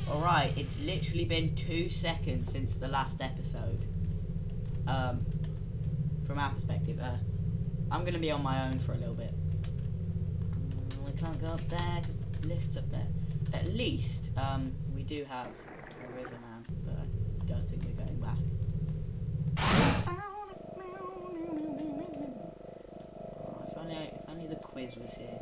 Alright, it's literally been 2 seconds since the last episode. From our perspective, I'm gonna be on my own for a little bit. We can't go up there because the lift's up there. At least, we do have a river man, but I don't think we're going back. Oh, if only the quiz was here.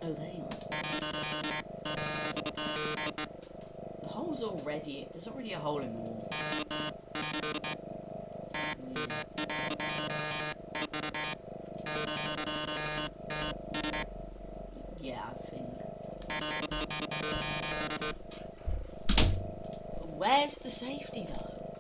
Oh, there you are. The hole's already... There's already a hole in the wall. Yeah, I think. But where's the safety, though?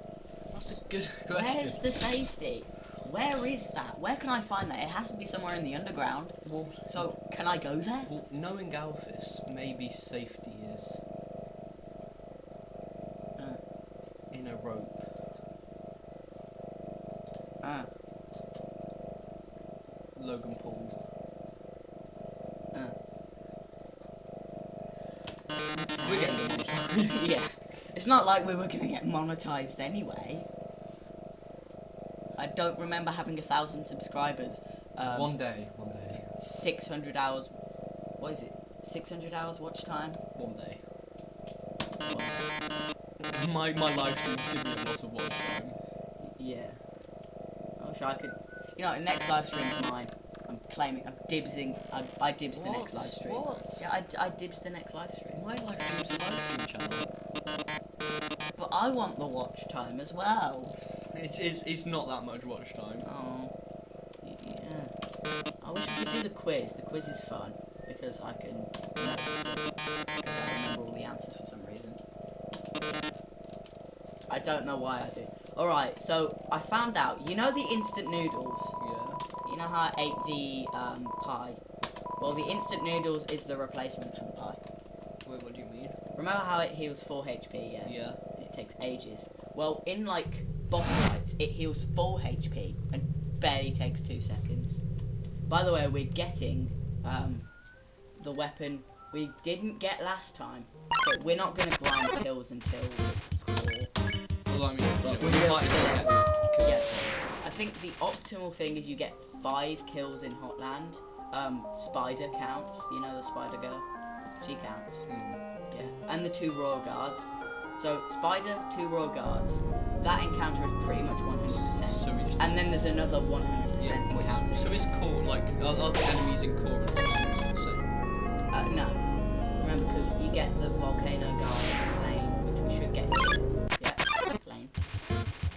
That's a good question. Where's the safety? Where is that? Where can I find that? It has to be somewhere in the underground. Well, so, can I go there? Well, knowing Alphys, maybe safety is in a rope. Logan Paul. We're getting monetized. Yeah. It's not like we were going to get monetized anyway. I don't remember having 1,000 subscribers. One day. 600 hours. What is it? 600 hours watch time? One day. My live streams give me a lot of watch time. Yeah. I wish I could. You know, next live stream's mine. I'm claiming. I'm dibsing. I dibs the next live stream. What? Yeah, I dibs the next live stream. My live stream's a live stream channel. But I want the watch time as well. It's not that much watch time. Oh. Yeah. I wish we could do the quiz. The quiz is fun because I can. Because I remember all the answers for some reason. I don't know why I do. Alright, so I found out. You know the instant noodles? Yeah. You know how I ate the pie? Well, the instant noodles is the replacement for the pie. Wait, what do you mean? Remember how it heals 4 HP, yeah? Yeah. It takes ages. Well, in, like, boss fights, it heals 4 HP and barely takes 2 seconds. By the way, we're getting the weapon we didn't get last time. But we're not going to grind kills until core. Well, I mean, But we we're might gonna get yeah. I think the optimal thing is you get 5 kills in Hotland. Spider counts. You know the spider girl? She counts. Yeah. And the 2 royal guards. So, Spider, 2 royal guards. That encounter is pretty much 100%. So we just and then there's another 100% encounter. So is core, like, are the enemies in core and Hotland the same? No. Remember, because you get the volcano guy plane, which we should get here. Yeah, plane.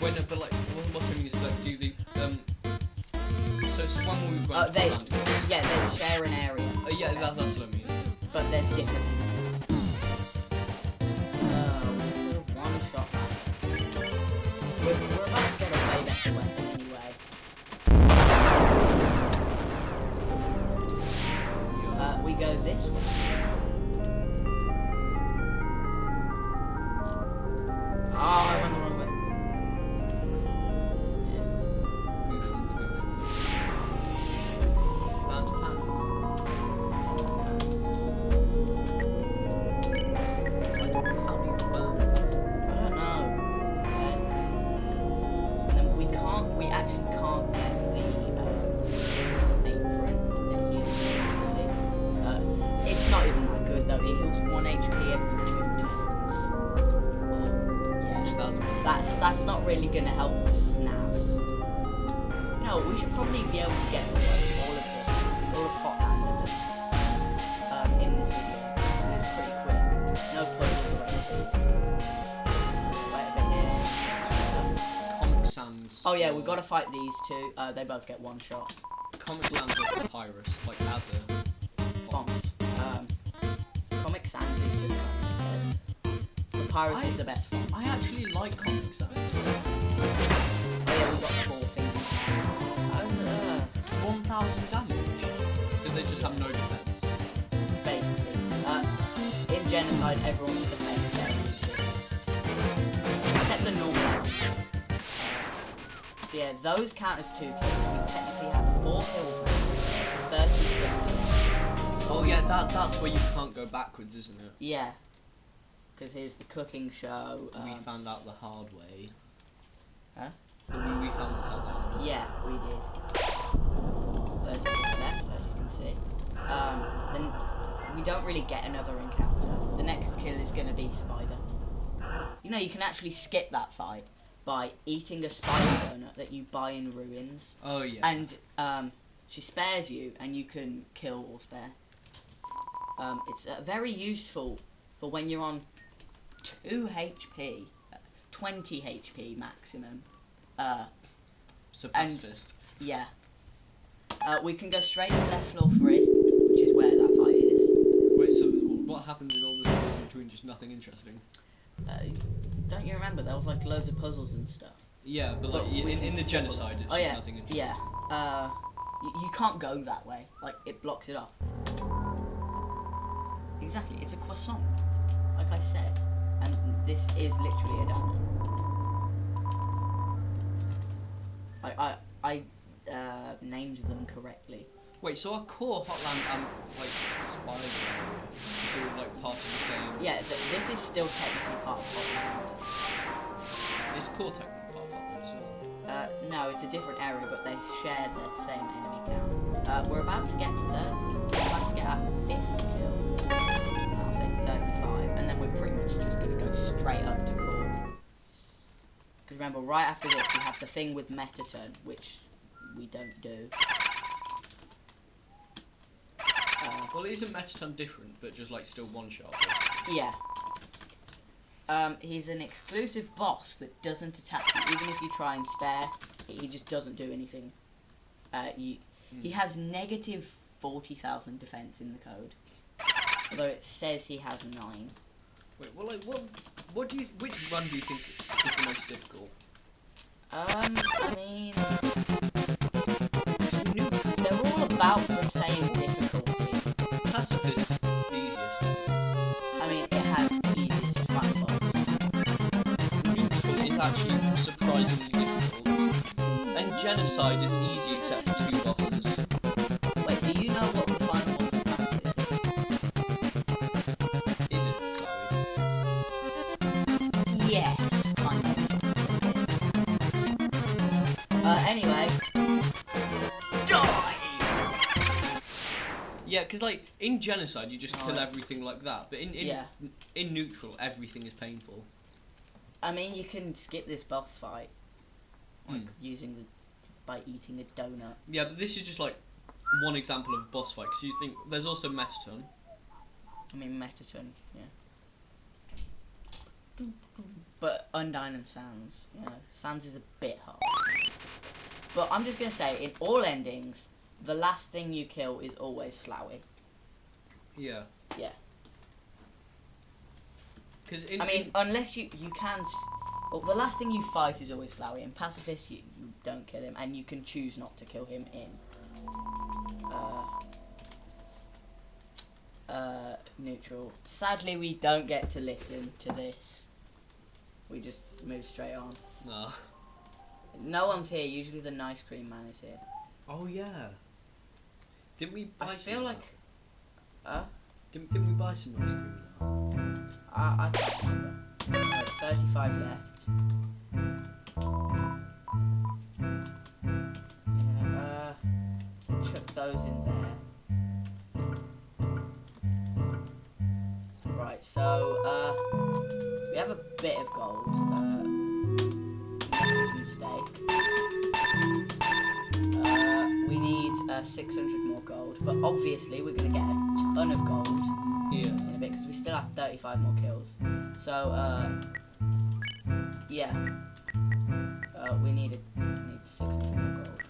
But like, what I mean is, like, do the, so it's one where we went yeah, they share an area. Yeah, that's what I mean. But there's different areas. One shot. We're about to get a way better weapon anyway. We go this way. Oh, I went the wrong way. That's not really gonna help the snaz. You know, we should probably be able to get all of Hotland in this video. It's pretty quick. No puzzles or anything. Wait a bit here. Comic Sans. Oh yeah, we've got to fight these 2. They both get 1 shot. Comic Sans or Papyrus, like as a Font. Comic Sans is just kind of Papyrus is the best font. I actually like Comic Sans. Oh yeah, we've got 4 things. 1,000 damage. Did they just have no defense? Basically. In Genocide, everyone's defense damage. Except the normal ones. So yeah, those count as 2 kills. We technically have 4 kills now. Oh yeah, that's where you can't go backwards, isn't it? Yeah. Because here's the cooking show. We found out the hard way. Huh? We found this out the hard way. Yeah, we did. 36 left, as you can see. Then we don't really get another encounter. The next kill is going to be Spider. You know, you can actually skip that fight by eating a spider donut that you buy in ruins. Oh yeah. And she spares you, and you can kill or spare. It's very useful for when you're on 2 HP, 20 HP maximum. So pacifist. Yeah. We can go straight to left floor 3, which is where that fight is. Wait, so what happens in all the space in between? Just nothing interesting. Don't you remember there was like loads of puzzles and stuff? Yeah, but like in the Genocide, it's just nothing interesting. Yeah. You can't go that way. Like it blocks it off. Exactly. It's a croissant, like I said, and this is literally a donut. I named them correctly. Wait, so our core Hotland and like Spider is all like part of the same? Yeah, this is still technically part of Hotland. Is core technically part of Hotland as well? No, it's a different area, but they share the same enemy count. We're about to get We're about to get our 5th kill. I'll say 35, and then we're pretty much just gonna go straight up to core. Because remember, right after this, we have the thing with Metaton, which we don't do. Well, isn't Metaton different, but just like still one shot? Yeah. He's an exclusive boss that doesn't attack you, even if you try and spare. He just doesn't do anything. He has negative 40,000 defense in the code, although it says he has 9. Wait, well, like, what do you? Which run do you think is the most difficult? I mean, they're all about the same difficulty. Pacifist is the easiest. I mean, it has the easiest fight boss. Neutral is actually surprisingly difficult, and Genocide is easy except for 2 bosses. Wait, do you know what the final boss of Pacifist is? Is it, Chloe? Yes, kind of. Anyway. Die! Yeah, because like in Genocide you just kill everything like that, but in Neutral everything is painful. I mean, you can skip this boss fight, like by eating a donut. Yeah, but this is just like one example of a boss fight. Because you think there's also Metaton. I mean, Metaton, yeah. But Undyne and Sans, you know, Sans is a bit hard. But I'm just gonna say, in all endings, the last thing you kill is always Flowey. Yeah. Yeah. Because I mean, unless you can. Well, the last thing you fight is always Flowey. In Pacifist, you don't kill him, and you can choose not to kill him in Neutral. Sadly, we don't get to listen to this. We just move straight on. No. No one's here. Usually the nice cream man is here. Oh yeah. Didn't we buy I feel like... Didn't we buy some ice cream? I can't remember. 35 left. Yeah, chuck those in there. Right, so, we have a bit of gold. Mistake. We need 600 more gold, but obviously we're going to get a ton of gold in a bit because we still have 35 more kills. So, yeah, we need 600 more gold.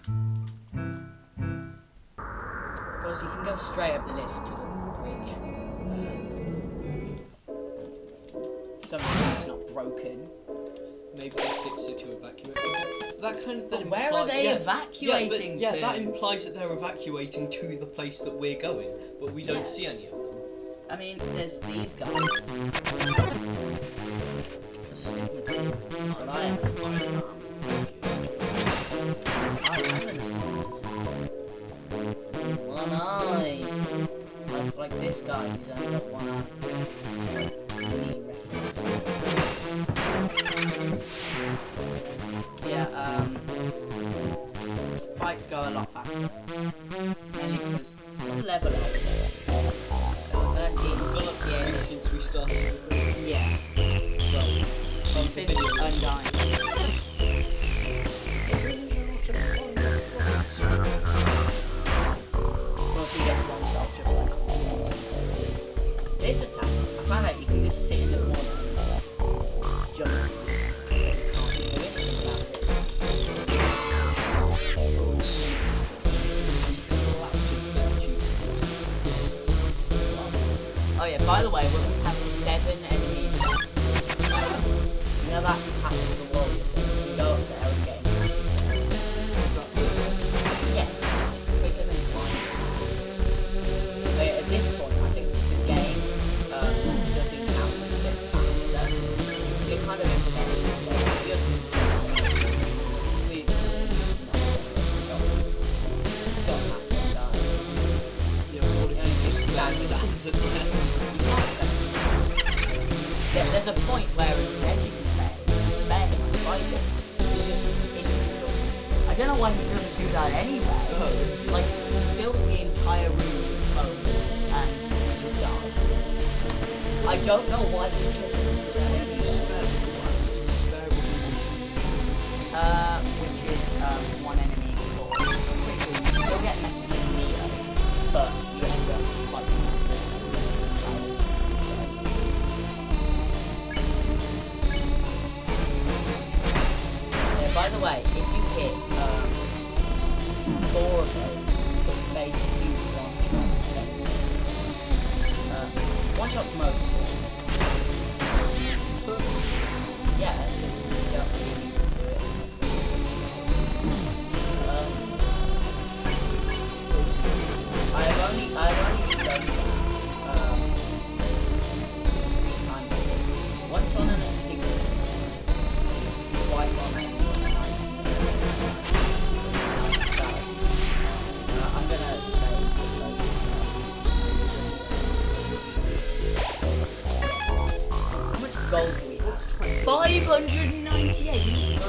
Because you can go straight up the lift to the bridge. Somehow it's not broken. Maybe they fix it to evacuate. That kind of But thing. where are they evacuating to? That implies that they're evacuating to the place that we're going, but we don't see any of them. I mean, there's these guys. But I am One eye. Like Like this guy, he's only got one eye. Knee reference. Yeah, fights go a lot faster. Mainly because what level are we? 1368. Since we started. Yeah. Well, since Undying. This attack, I found out you can just sit in the corner and jump. Oh yeah, by the way, we have 7 enemies left. You know that half of the world? You go up there and get in. Yeah, it's quicker than flying. But at this point, I think the game doesn't count as a bit faster. It kind of accepts it. There's a point where it said you can spare him and fight him. He just instantly. I don't know why he doesn't do that anyway. Like, fills the entire room with code and just dies. I don't know why he just doesn't do that anyway. Which is one enemy for critical. You still get next to Neo, but you end up fighting. By the way, if you hit 4 of those, it's basically one-shot's most of them. Yeah, because you don't really need to do it. I've only done that times, I think. Once on an astigmatism, twice on a I'm gonna say how much gold do we have? 598!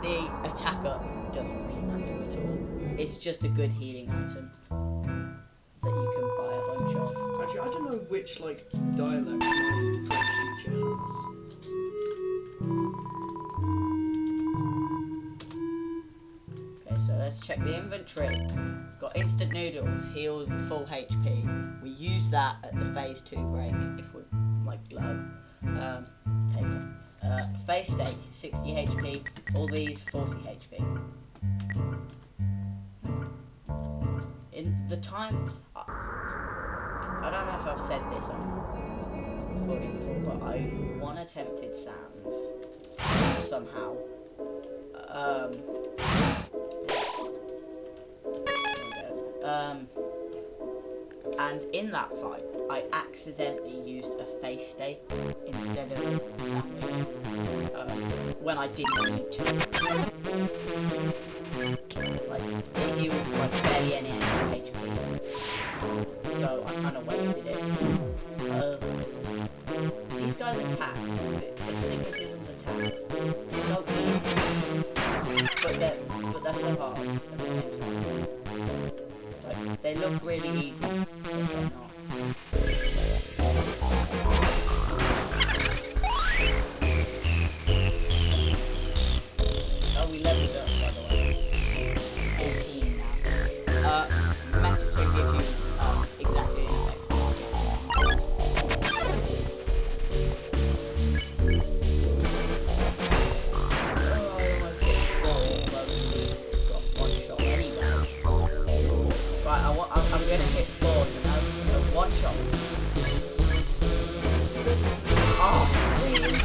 The attacker doesn't really matter at all. It's just a good healing item that you can buy a bunch of. Actually, I don't know which dialect French teacher has. Okay, so let's check the inventory. Got instant noodles, heals full HP. We use that at the phase 2 break if we're low. Take it. Phase steak, 60 HP. All these, 40 HP. In the time, I don't know if I've said this on recording before, but I want attempted Sam's somehow. And in that fight, I accidentally used a face steak instead of a sandwich. when I didn't need to. Like, he was like barely any extra HP. So I kind of wasted it. These guys attack. The Slinkertism's attacks. So easy. But they're so hard at the same time. Like, they look really easy, but they're not. Oh, we leveled up, by the way. 14 now. Metaphor gives you exactly the effects. I'm gonna hit 4, you know? One shot. Oh, really?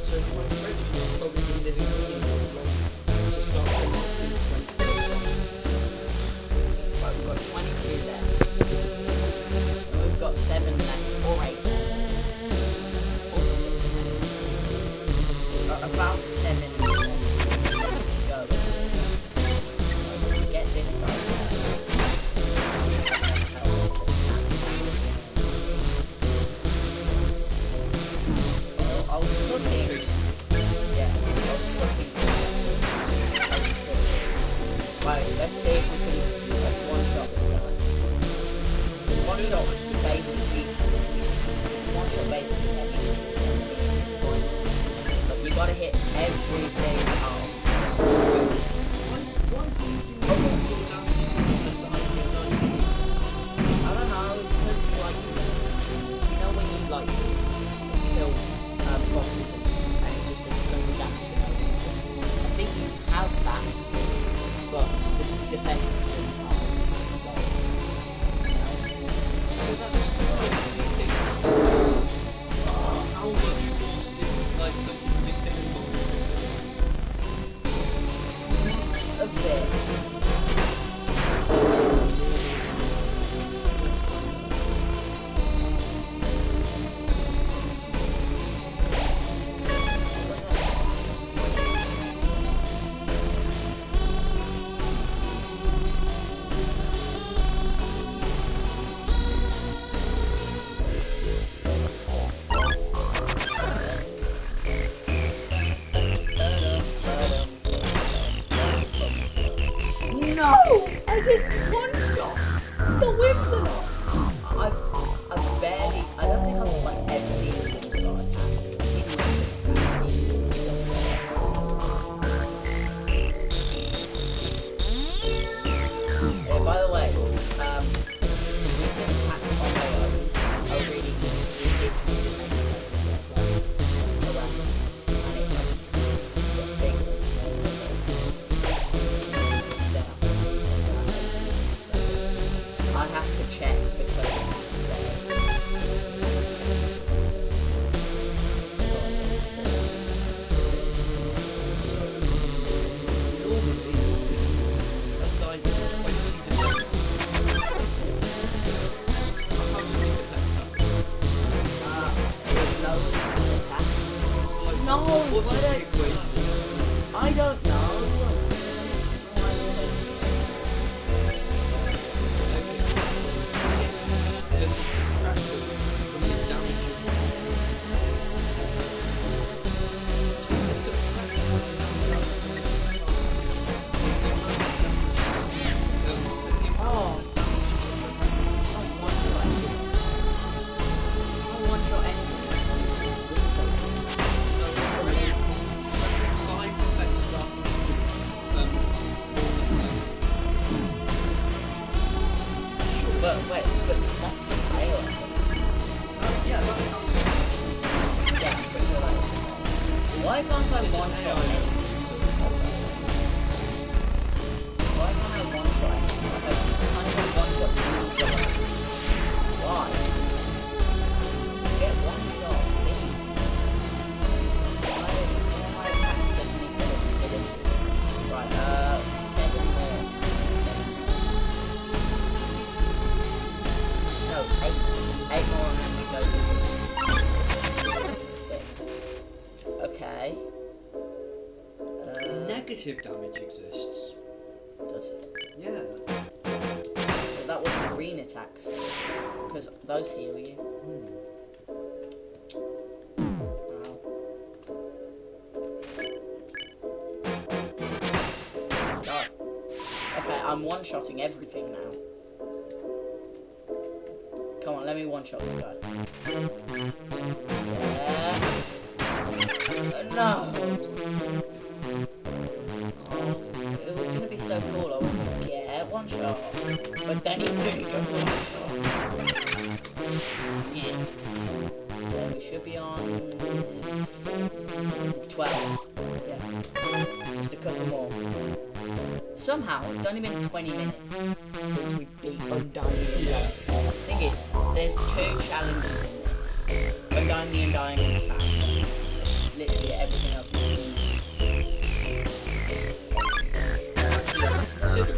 So my prediction is probably living to start the next in 20. Right, we've got 22 left. And we've got 7 left, or 8. Or 6. About 7 left. Go. Get this guy. I was looking. Yeah, I was looking. Right, let's see if we can like one-shot this guy. One-shot basically at this point. But you gotta hit everything hard. I don't know, it's because like, you know when you like kill bosses and things and it just does the damage to them. I think you have that, but the defense is really hard. So, So that's how much cost it was like putting difficult. a bit. No! I did one shot! The whips are not! I've barely, I don't think I've like ever seen a four-star attacks. I've seen most of the attacks, by the way, it's an attack combo are really easy. It's around and it gets bigger and smaller. I have to check because I don't know. But wait, but not the tail or something. Yeah, that sounds Yeah, I'm pretty sure that is. Why can't I one-shot it? Why can't I one-shot it? Like, I can't even one-shot two shots. Why? Get one shot, please. Why are my attacks suddenly full of skidding? Right, 7 more. 7. No, 8. 8 more and then we go to the thing. Okay. Negative damage exists. Does it? Yeah. Is that what the green attacks do? Because those heal you. Wow. Oh. Okay, I'm one-shotting everything now. Come on, let me one-shot this guy. Yeah. No! Oh, it was gonna be so cool, I was like, yeah, one shot. But then he didn't go one shot. Yeah. So we should be on 12. Yeah. Just a couple more. Somehow, it's only been 20 minutes since we beat Undying. Yeah. Thing is, there's 2 challenges in this. Undying the Undying and Sans. Literally everything else is easy. Actually, if I consider it,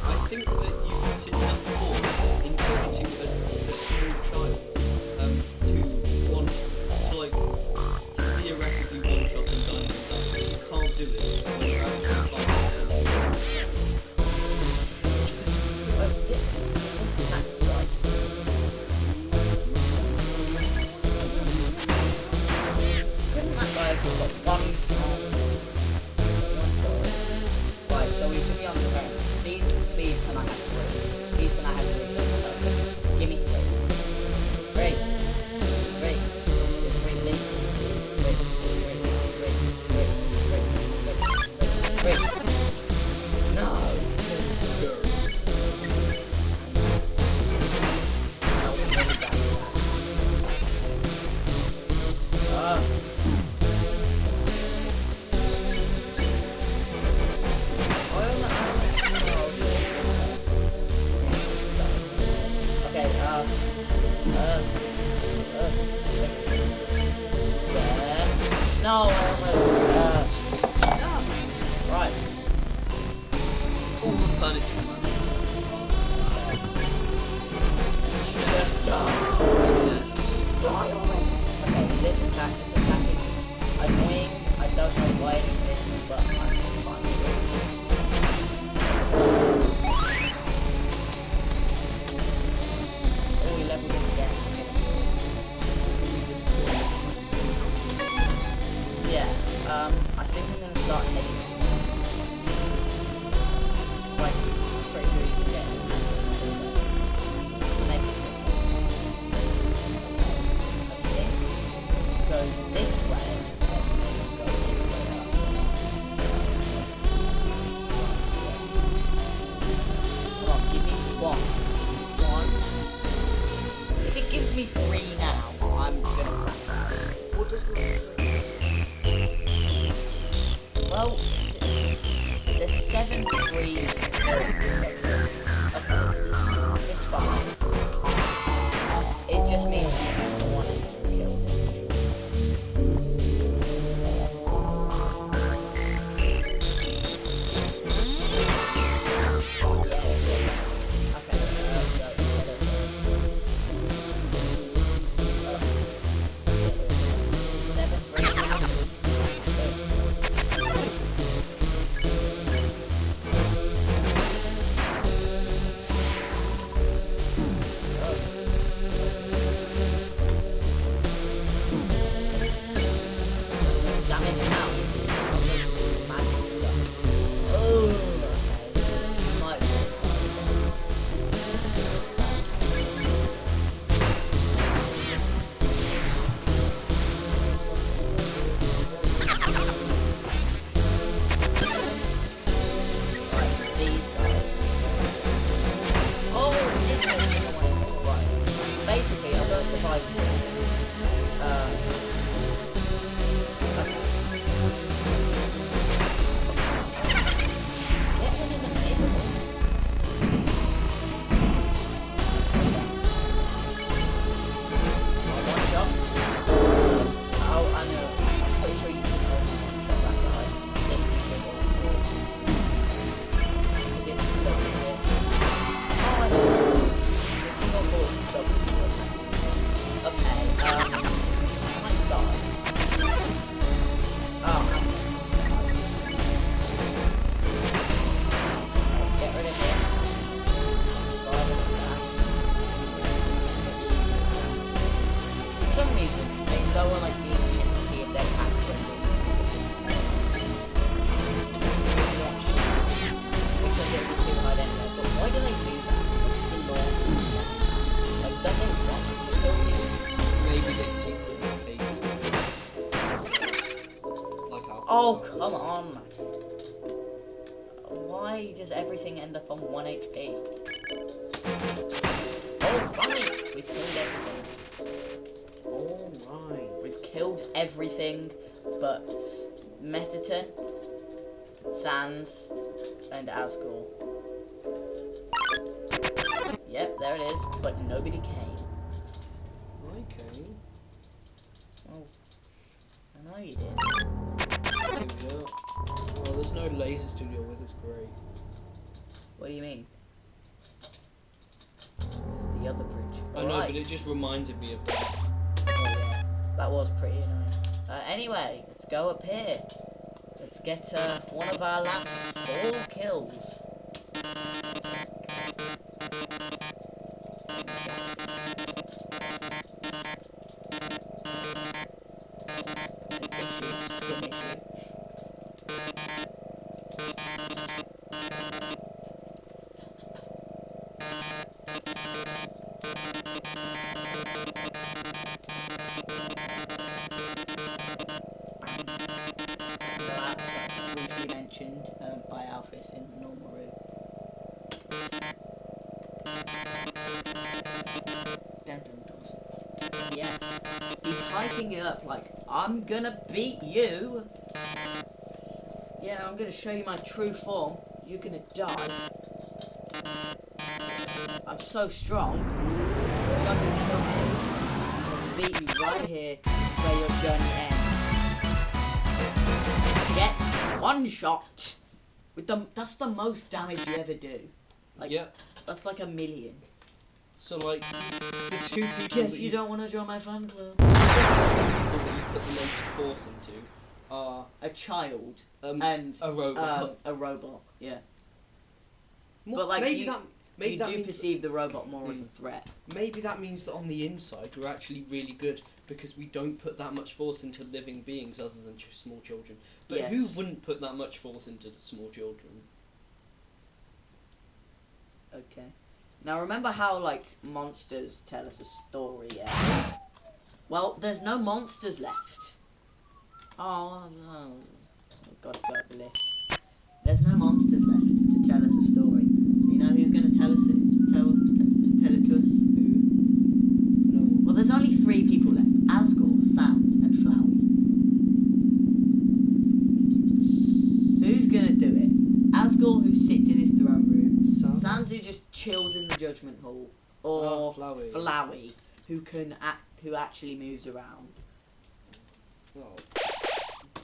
I think that you should have more introducing a small child to like theoretically one shot and dying and dying. You can't do it when you're actually fighting. Where's this attack twice? Couldn't that guy have got one shot? Right, so we should be on 10. Please, can I have 3? Please, can I have 3 so give me 3. 3. 3. 3, please. 3. No, it's 2. That was really bad attack. No, I almost. Right. All the furniture matters. Just die. Die already. Okay, this attack is annoying. I don't know why it exists, but I'm fine with it. Oh, we leveled it again. Yeah, I think I'm gonna start heading like pretty sure you can get it. Next I think goes this way and then goes this way up. Come on, give me 1. 1. If it gives me 3 now, I'm gonna crack out. What does the Well, the 7-3. Okay, it's fine. It just means you have 1 extra kill. Oh, come on. Why does everything end up on 1 HP? Oh, right. We've killed everything. Alright. We've killed everything but Metaton, Sans, and Asgore. Yep, there it is, but nobody came. Okay. Oh, I know you did. There we go. Well, there's no lasers to deal with, it's great. What do you mean? The other bridge. I know, Alright. but it just reminded me of that. Oh yeah, that was pretty annoying. Anyway, let's go up here. Let's get one of our last 4 kills. Briefly mentioned by Alphys in normal route. Dun, dun, dun. Yes, he's hyping it up like, I'm gonna beat you. Yeah, I'm gonna show you my true form. You're gonna die. I'm so strong. You're not gonna kill me. I'm gonna beat you right here where your journey ends. Get one shot with that's the most damage you ever do. Like, Yep. that's like 1,000,000. So, like, the 2 people Yes, that you don't want to join my fan club. that you put the most force into are A child and a robot. a robot. Yeah, Well, but like maybe you, that maybe you that do means perceive the robot more as a threat. maybe that means that on the inside we're actually really good because we don't put that much force into living beings other than small children. But Yes. who wouldn't put that much force into small children? Okay. Now remember how like monsters tell us a story, yeah? Well, there's no monsters left. Oh no. I've got to go up the lift. There's no monsters left to tell us a story. So you know who's going to tell us it? Tell it to us? Who? No one. Well, there's only 3 people left. Asgore, Sans, and Flowey. Who's going to do it? Asgore, who sits in his throne room. Sans, who just chills in the Judgment Hall. Or Flowey. Flowey, who actually moves around. Well,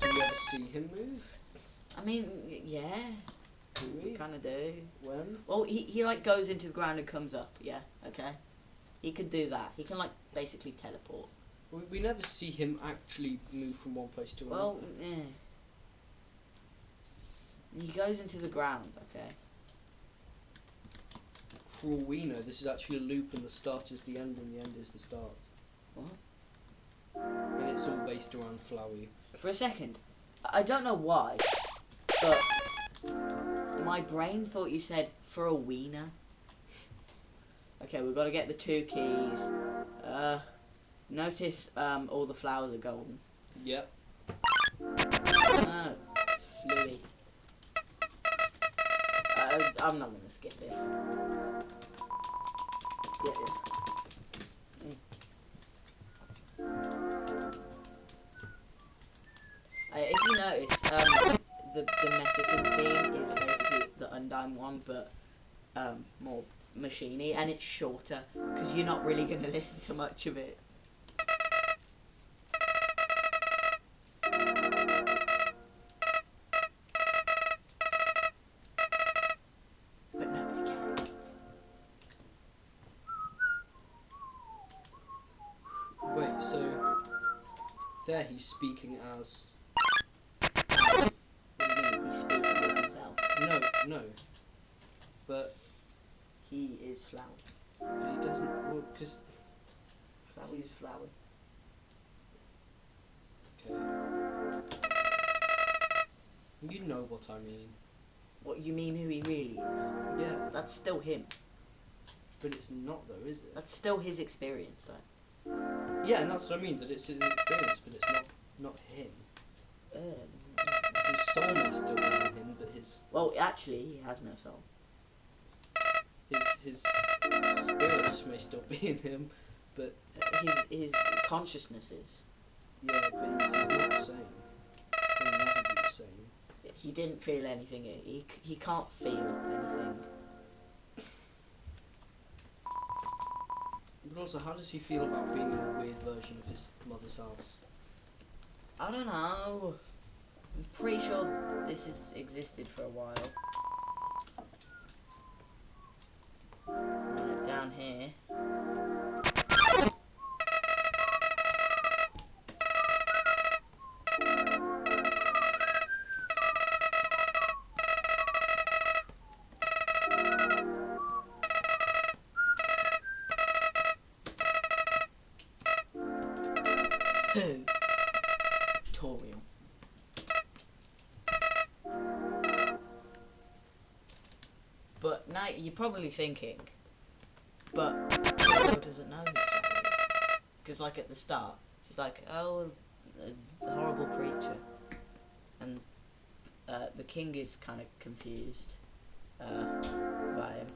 do you ever see him move? I mean, yeah, Do we? kind of do. When? Well, he like goes into the ground and comes up. Yeah, okay. He could do that. He can like basically teleport. We never see him actually move from one place to another. Well, yeah. He goes into the ground. Okay. For all we know, this is actually a loop and the start is the end and the end is the start. What? And it's all based around Flowey. For a second, I don't know why, but my brain thought you said for a wiener. Okay, we've got to get the 2 keys. Notice all the flowers are golden. Yep. Oh, it's fluey. I'm not gonna skip it. Yeah. If you notice, the Metaton theme is basically the Undyne one, but more machiney, and it's shorter because you're not really gonna listen to much of it. But nobody can. Wait, so there he's speaking as What do you mean? He's speaking as himself. no, but He is Flower. he doesn't. Well, because Flower is Flower. okay, you know what I mean. What, you mean who he really is? Yeah, That's still him. but it's not though, is it? That's still his experience, though. Yeah, and that's what I mean. That it's his experience, but it's not him. Oh, actually, he has no soul. His spirit may still be in him, but His consciousness is. yeah, but he's not the same. He'll never be the same. He didn't feel anything. He can't feel anything. But also, how does he feel about being in a weird version of his mother's house? I don't know. I'm pretty sure this has existed for a while. Right, down here. Tutorial. But now you're probably thinking, but Joe doesn't know who Charlie is. Because like at the start, she's like, oh, a horrible creature. And the king is kind of confused by him.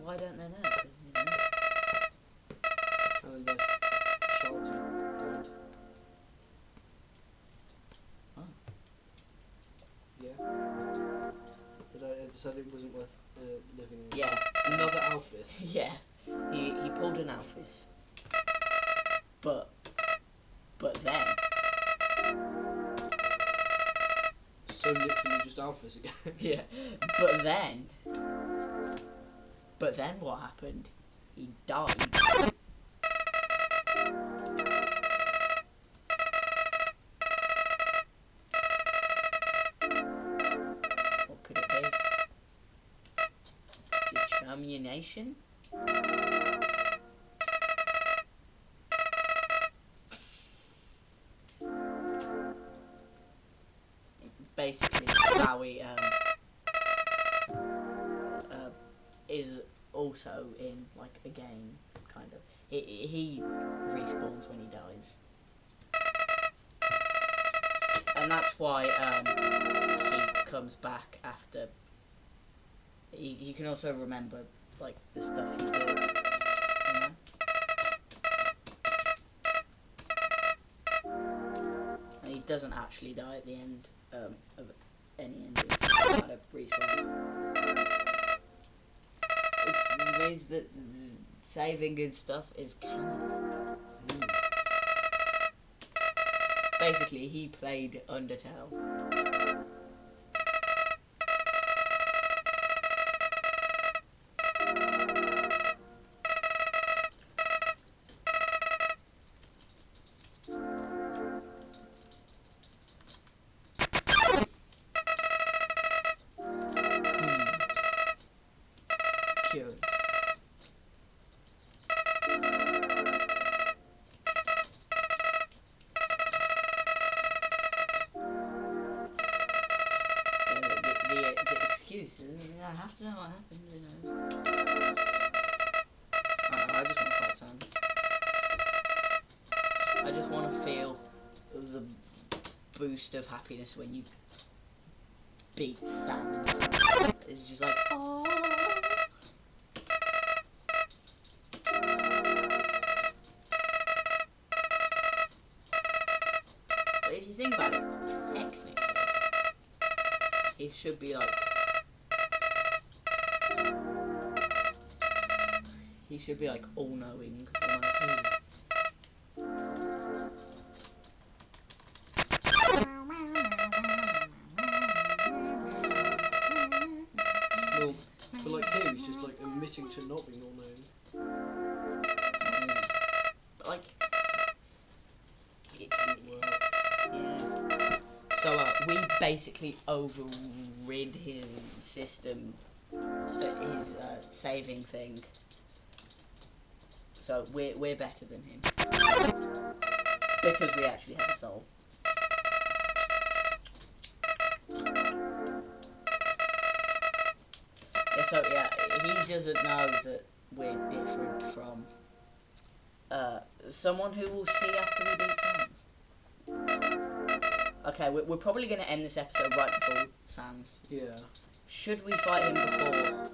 Why don't they know? 'Cause, you know. And the child who died. Oh. Yeah. But I decided it wasn't worth living in. Yeah. Another Alphys. Yeah, he pulled an Alphys. But then, So literally just Alphys again. yeah, but then what happened? He died. What could it be? Determination? Basically, Bowie is also in like a game, kind of. He respawns when he dies, and that's why he comes back after. He can also remember like the stuff he did. You know? And he doesn't actually die at the end of any ending. Kind of respawns. Which means that saving and stuff is canon. Basically, he played Undertal. Curious. The excuse is, I have to know what happened, you know. I don't know, I just want to fight Sans. I just want to feel the boost of happiness when you beat Sans. It's just like, oh. But if you think about it, technically, it should be like, he should be like all-knowing almost. Well, but like him, he's just like admitting to not being all knowing. But like, Well, yeah. So we basically overrid his system, his saving thing. So we're better than him because we actually have a soul. Yeah, so yeah, he doesn't know that we're different from someone who will see after we beat Sans. Okay, we're probably going to end this episode right before Sans. Yeah. Should we fight him before?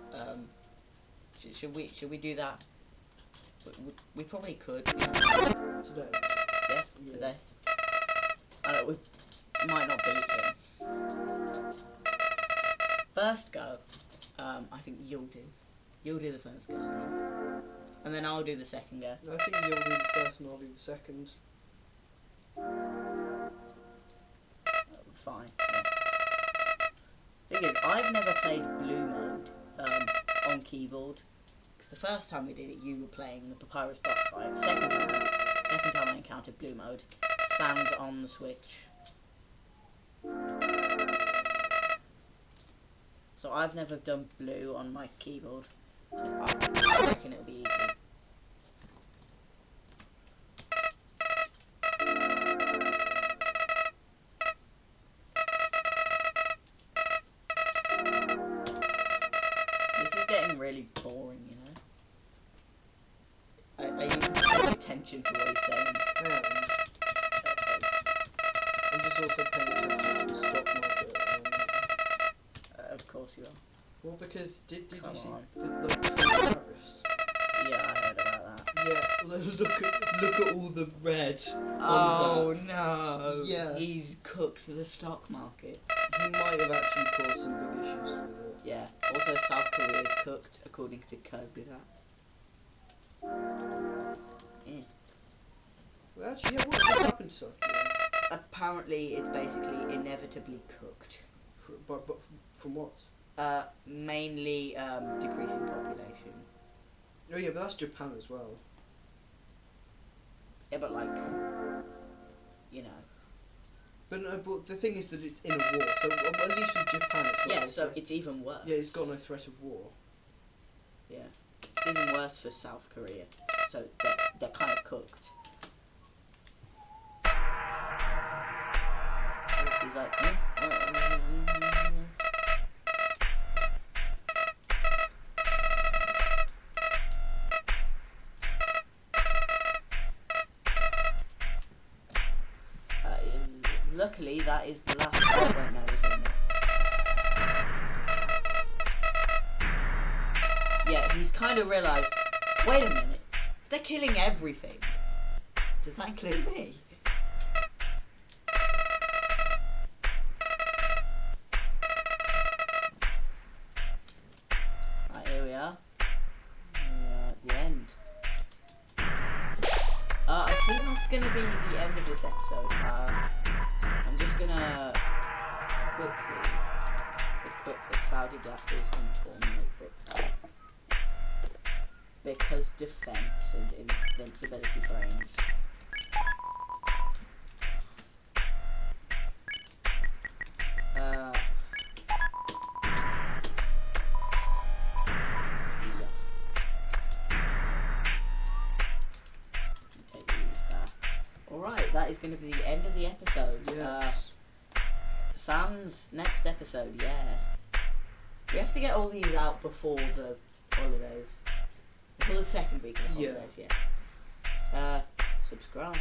Should we do that? We probably could. Today. Yeah, today. I know, we might not beat him. First go, I think you'll do. You'll do the first go, and then I'll do the second go. I think you'll do the first and I'll do the second. Fine. Yeah. Thing is, I've never played blue mode on keyboard. Because the first time we did it, you were playing the Papyrus boss fight. Second time I encountered blue mode, Sans on the Switch. So I've never done blue on my keyboard. I reckon it'll be easy. This is getting really boring, you know. Are you paying attention to what he's saying? Yeah. I'm just also paying attention to the stock market. Of course you are. Well, because did you Come see on. the tariffs? Yeah, I heard about that. Yeah, look at all the red. Oh that. no! Yeah. He's cooked the stock market. He might have actually caused some big issues with it. Yeah. Also, South Korea is cooked, according to Kazgazat. Yeah. Well, actually, yeah, what happened to South Korea? Apparently, it's basically inevitably cooked. But from what? Mainly decreasing population. Oh yeah, but that's Japan as well. Yeah, but like, you know. But no, but the thing is that it's in a war, so at least with Japan it's not. Yeah, so it's even worse. Yeah, it's got no threat of war. Yeah. It's even worse for South Korea. So they're kind of cooked. He's like, luckily that is the last part right now. Yeah, he's kind of realised, wait a minute, if they're killing everything, does that include me? Right, here we are. At the end. I think that's going to be the end of this episode. I'm just going to quickly equip the cloudy glasses and torn notebook. Because defense and invincibility frames. Yeah. Take these back. Alright, that is going to be the end of the episode. Yes. Sam's next episode, yeah. We have to get all these out before the holidays. For the second week of the holidays, yeah. Subscribe.